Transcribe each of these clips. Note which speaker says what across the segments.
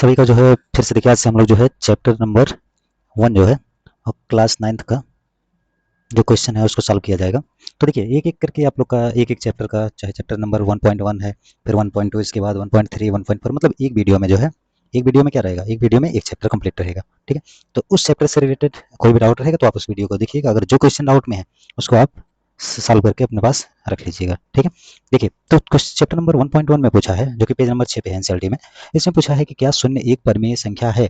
Speaker 1: सभी का जो है फिर से देखिए, आज से हम लोग जो है चैप्टर नंबर 1 जो है और क्लास 9th का जो क्वेश्चन है उसको सॉल्व किया जाएगा। तो देखिए एक एक करके आप लोग का एक एक चैप्टर का, चाहे चैप्टर नंबर 1.1 है, फिर 1.2, इसके बाद 1.3, 1.4, मतलब एक वीडियो में जो है, एक वीडियो में क्या रहेगा, एक वीडियो में एक चैप्टर कंप्लीट रहेगा। ठीक है, तो उस चैप्टर से रिलेटेड कोई भी डाउट रहेगा तो आप उस वीडियो को देखिएगा। अगर जो क्वेश्चन डाउट में है उसको आप सॉल्व करके अपने पास रख लीजिएगा। ठीक है, देखिए तो चैप्टर नंबर 1.1 में पूछा है, जो कि पेज नंबर 6 पे है एनसीईआरटी में। इसमें पूछा है कि क्या शून्य एक परिमेय संख्या है,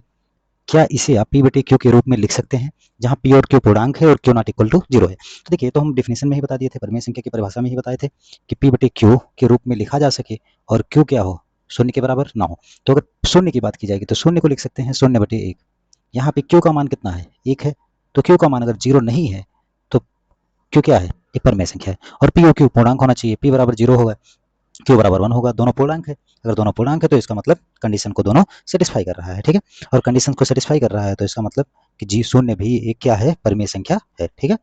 Speaker 1: क्या इसे आप पी बटे क्यू के रूप में लिख सकते हैं, जहां पी और क्यू पूर्णांक है और क्यू नॉट इक्वल टू 0 है। तो देखिए, तो हम डिफिनेशन में ही बता दिए थे, परिमेय संख्या की परिभाषा में ही बताए थे कि पी बटे क्यू के रूप में लिखा जा सके और क्यू क्या हो, शून्य के बराबर ना हो। तो अगर शून्य की बात की जाएगी तो शून्य को लिख सकते हैं 0/1। यहाँ पे क्यू का मान कितना है, 1 है, तो क्यू का मान अगर 0 नहीं है तो क्यू क्या है, एक परिमेय संख्या है। और पी और क्यू पूर्णांक होना चाहिए, पी बराबर 0 होगा, क्यू बराबर 1 होगा, दोनों पूर्णांक है। अगर दोनों पूर्णांक है तो इसका मतलब कंडीशन को दोनों सेटिस्फाई कर रहा है। ठीक है, और कंडीशन को सेटिस्फाई कर रहा है तो इसका मतलब कि जी शून्य भी एक क्या है, परिमेय संख्या है। ठीक है,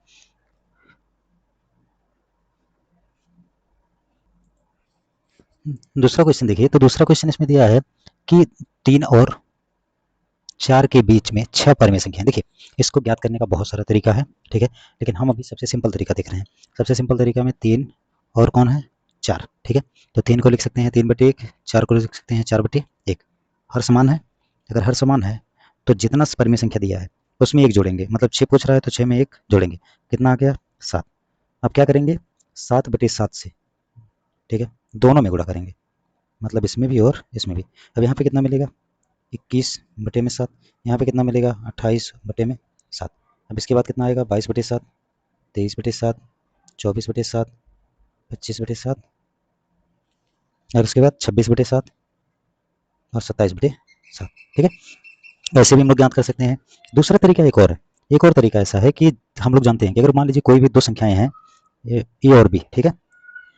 Speaker 1: दूसरा क्वेश्चन देखिए, तो दूसरा क्वेश्चन इसमें दिया है कि 3 और 4 के बीच में 6 परिमेय संख्या है। देखिए, इसको ज्ञात करने का बहुत सारा तरीका है। ठीक है, लेकिन हम अभी सबसे सिंपल तरीका देख रहे हैं। सबसे सिंपल तरीका में 3 और कौन है, 4। ठीक है, तो 3 को लिख सकते हैं 3/1, 4 को लिख सकते हैं 4/1। हर समान है, अगर हर समान है तो जितना परिमेय संख्या दिया है उसमें एक जोड़ेंगे, मतलब 6 पूछ रहा है तो 6 में एक जोड़ेंगे, कितना आ गया, 7। अब क्या करेंगे, 7/7 से, ठीक है, दोनों में गुणा करेंगे, मतलब इसमें भी और इसमें भी। अब यहाँ पे कितना मिलेगा, 21/7। यहाँ पे कितना मिलेगा, 28/7। अब इसके बाद कितना आएगा, 22/7, 23/7, 24/7, 25/7, और उसके बाद 26/7 और 27/7। ठीक है, ऐसे भी हम लोग ज्ञात कर सकते हैं। दूसरा तरीका एक और है, एक और तरीका ऐसा है कि हम लोग जानते हैं कि अगर मान लीजिए कोई भी दो संख्याएं हैं, ए और बी, ठीक है,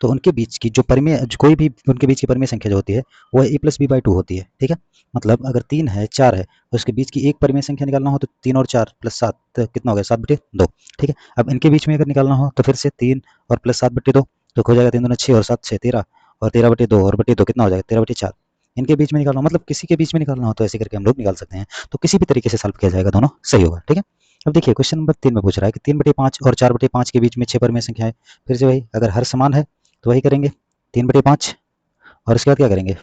Speaker 1: तो उनके बीच की जो परिमेय, कोई भी उनके बीच की परिमेय संख्या जो होती है वो a+b/2 होती है। ठीक है, मतलब अगर 3 है 4 है तो उसके बीच की एक परिमेय संख्या निकालना हो तो 3 और 4 प्लस 7 कितना हो गया, 7/2। ठीक है, अब इनके बीच में अगर निकालना हो तो फिर से 3 और प्लस 7/2, तो हो जाएगा 3 दूना 6 और 7 6 13, और 13/2 और बटे 2 कितना हो जाएगा, 13/4। इनके बीच में निकालना हो, मतलब किसी के बीच में निकालना हो तो ऐसे करके हम लोग निकाल सकते हैं। तो किसी भी तरीके से सॉल्व किया जाएगा, दोनों सही होगा। ठीक है, अब देखिए क्वेश्चन नंबर 3 में पूछ रहा है कि 3/5 और 4/5 के बीच में 6 परिमेय संख्या है। फिर से वही, अगर हर समान है तो वही करेंगे, 3/5, और इसके बाद क्या करेंगे,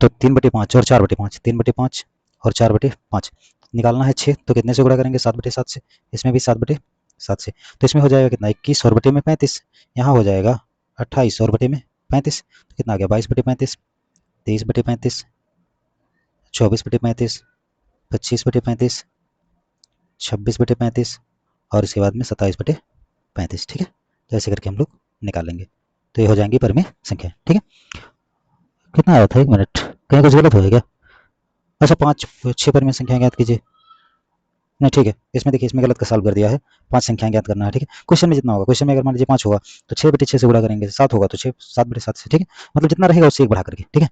Speaker 1: तो 3/5 और 4/5, 3/5 और 4/5 निकालना है 6, तो कितने से गुणा करेंगे, 7/7 से। इसमें भी 7/7 से, तो इसमें हो जाएगा कितना, 21 और बटे में 35। यहाँ हो जाएगा 28 और बटे में 35, तो कितना आ गया, 22/35, 23/35, 24/35, 25/35, 26/35, और इसके बाद में 27/35। ठीक है, तो ऐसे करके हम लोग निकालेंगे, तो ये हो जाएंगी परिमेय संख्या। ठीक है, कितना आया था, 1 मिनट, कहीं कुछ गलत हो गया क्या? अच्छा, 5 6 परिमेय संख्या ज्ञात कीजिए। नहीं ठीक है, इसमें देखिए, इसमें गलत का सॉल्व कर दिया है, 5 संख्याएं ज्ञात करना है। ठीक है, क्वेश्चन में जितना होगा, क्वेश्चन में अगर मान लीजिए 5 होगा तो 6/6 से गुणा करेंगे, 7 होगा तो 6 7/7 से। ठीक है, मतलब जितना रहेगा उससे एक बढ़ा करके। ठीक है,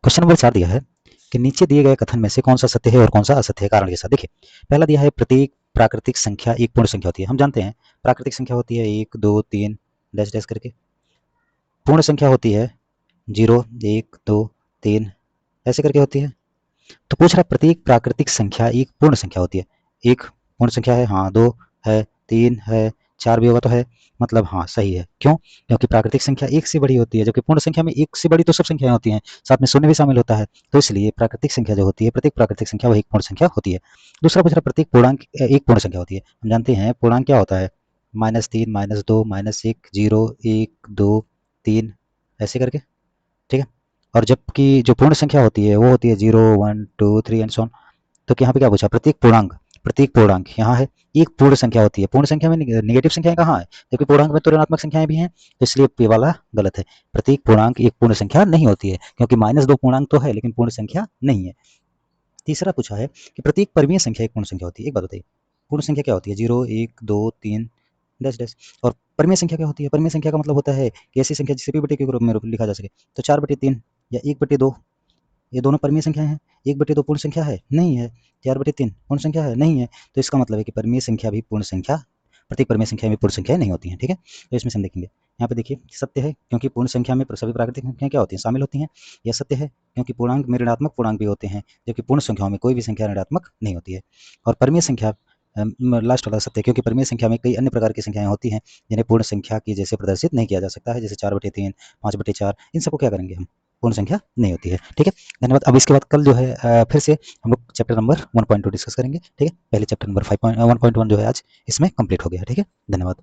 Speaker 1: क्वेश्चन नंबर 4 दिया है कि नीचे दिए गए कथन में से कौन सा सत्य है और कौन सा असत्य है, कारण के साथ। देखिए, पहला दिया है प्रत्येक प्राकृतिक संख्या एक पूर्ण संख्या होती है। हम जानते हैं प्राकृतिक संख्या होती है 1 2 3 डैश डैश करके, पूर्ण संख्या होती है 0 1 2 3 ऐसे करके होती है। तो पूछ रहा है प्रत्येक प्राकृतिक संख्या एक पूर्ण संख्या होती है। एक पूर्ण संख्या है, हाँ, 2 है, 3 है, 4 भी होगा तो है, मतलब हाँ सही है। क्यों, क्योंकि प्राकृतिक संख्या एक से बड़ी होती है, जबकि पूर्ण संख्या में एक से बड़ी तो सब संख्याएं होती हैं, साथ में शून्य भी शामिल होता है। तो इसलिए प्राकृतिक संख्या जो होती है, प्रत्येक प्राकृतिक संख्या वह एक पूर्ण संख्या होती है। दूसरा पूछ रहा प्रत्येक पूर्णांक एक पूर्ण संख्या होती है। हम जानते हैं पूर्णांक क्या होता है, -3 -2 -1 0 1 2 3 ऐसे करके। ठीक है, और जबकि जो पूर्ण संख्या होती है वो होती है 0 1 2 3 एंड सो ऑन। तो यहाँ पे क्या पूछा, प्रत्येक पूर्णांक, प्रत्येक पूर्णांक यहाँ है एक पूर्ण संख्या होती है। पूर्ण संख्या में नेगेटिव संख्याएं कहाँ है, जबकि पूर्णांक में तो ऋणात्मक संख्याएं भी हैं, तो इसलिए पे वाला गलत है। प्रत्येक पूर्णांक एक पूर्ण संख्या नहीं होती है, क्योंकि -2 पूर्णांक तो है लेकिन पूर्ण संख्या नहीं है। तीसरा पूछा है कि प्रत्येक परिमेय संख्या एक पूर्ण संख्या होती है। एक बात बताइए, पूर्ण संख्या क्या होती है, 0 1 2 3 डैश डैश, और परिमेय संख्या क्या होती है, परिमेय संख्या का मतलब होता है कि ऐसी संख्या जिसे p/q के रूप में लिखा जा सके। तो 4/3 या 1/2, ये दोनों परिमेय संख्या हैं। 1/2 पूर्ण संख्या है, नहीं है। 4/3 पूर्ण संख्या है, नहीं है। तो इसका मतलब है कि परिमेय संख्या भी पूर्ण संख्या, प्रत्येक परिमेय संख्या में पूर्ण संख्याएं नहीं होती हैं, ठीक है। तो इसमें से हम देखेंगे, यहाँ पे देखिए सत्य है क्योंकि पूर्ण संख्या में सभी प्राकृतिक संख्याएं क्या होती हैं, शामिल होती हैं। यह सत्य है क्योंकि पूर्णांक में ऋणात्मक पूर्णांक भी होते हैं, जबकि पूर्ण संख्याओं में कोई भी संख्या ऋणात्मक नहीं होती है। और परिमेय संख्या लास्ट वाला सत्य है क्योंकि परिमेय संख्या में कई अन्य प्रकार की संख्याएं होती हैं जिन्हें पूर्ण संख्या की जैसे प्रदर्शित नहीं किया जा सकता है, जैसे 4/3, 5/4, इन सबको क्या करेंगे हम, पूर्ण संख्या नहीं होती है, ठीक है। धन्यवाद। अब इसके बाद कल जो है फिर से हम लोग चैप्टर नंबर 1.2 डिस्कस करेंगे, ठीक है। पहले चैप्टर नंबर 1.1 जो है आज इसमें कंप्लीट हो गया, ठीक है। धन्यवाद।